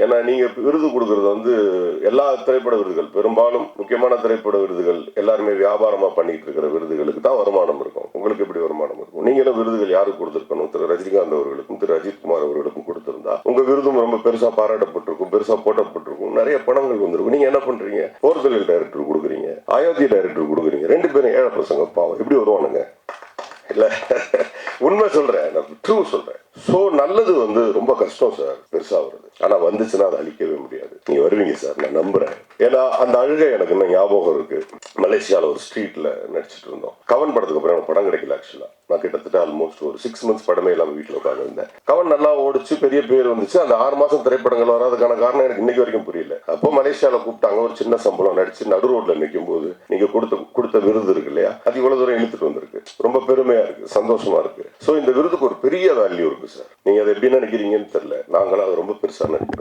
ஏன்னா நீங்க விருது கொடுக்கறது வந்து எல்லா திரைப்பட விருதுகள், பெரும்பாலும் முக்கியமான திரைப்பட விருதுகள் எல்லாருமே வியாபாரமா பண்ணிட்டு இருக்கிற விருதுகளுக்கு தான் வருமானம் இருக்கும். உங்களுக்கு எப்படி வருமானம் இருக்கும்? நீங்களும் விருதுகள் யாருக்கு கொடுத்திருக்கணும்? திரு ரஜினிகாந்த் அவர்களுக்கும் திரு அஜித்குமார் அவர்களுக்கும் கொடுத்திருந்தா உங்க விருதும் ரொம்ப பெருசா பாராட்டப்பட்டிருக்கும், பெருசா போட்டப்பட்டிருக்கும், நிறைய பணங்கள் வந்திருக்கும். நீங்க என்ன பண்றீங்க? போர்த்தொழில் டைரக்டர் கொடுக்குறீங்க, அயோத்தி டைரக்டர் கொடுக்குறீங்க. 2 பேரும் ஏழை பசங்க பாவம், எப்படி வருவானுங்க? இல்ல உண்மை சொல்றேன், நான் ட்ரூ சொல்றேன். சோ நல்லது வந்து ரொம்ப கஷ்டம் சார், பெருசா வருது. ஆனா வந்துச்சுன்னா அதை அழிக்கவே முடியாது. நீங்க வருவீங்க சார், நான் நம்புறேன். ஏன்னா அந்த அழுகை எனக்கு இன்னும் ஞாபகம் இருக்கு. மலேசியால ஒரு ஸ்ட்ரீட்ல நடிச்சிட்டு இருந்தோம். கவன் படத்துக்கு அப்புறம் எனக்கு படம் கிடைக்கல. ஆக்சுவலா நான் கிட்டத்தட்ட ஆல்மோஸ்ட் ஒரு 6 months படமே இல்லாம வீட்டுல உட்காந்து இருந்தேன். கவன் நல்லா ஓடிச்சு, பெரிய பேர் வந்துச்சு. அந்த 6 மாசம் திரைப்படங்கள் வராதுக்கான காரணம் எனக்கு இன்னைக்கு வரைக்கும் புரியல. அப்போ மலேசியால கூப்பிட்டாங்க, ஒரு சின்ன சம்பளம் நடிச்சு நடு ரோட்ல நிற்கும் போது நீங்க கொடுத்த விருது இருக்கு இல்லையா, அது இவ்வளவு தூரம் இழுத்துட்டு வந்திருக்கு. ரொம்ப பெருமையா இருக்கு, சந்தோஷமா இருக்கு. சோ இந்த விருதுக்கு ஒரு பெரிய வேல்யூ இருக்கு சார். நீங்க அதை எப்படி நினைக்கிறீங்கன்னு தெரியல, நாங்களும் அதை ரொம்ப பெருசா நினைக்கிறோம்.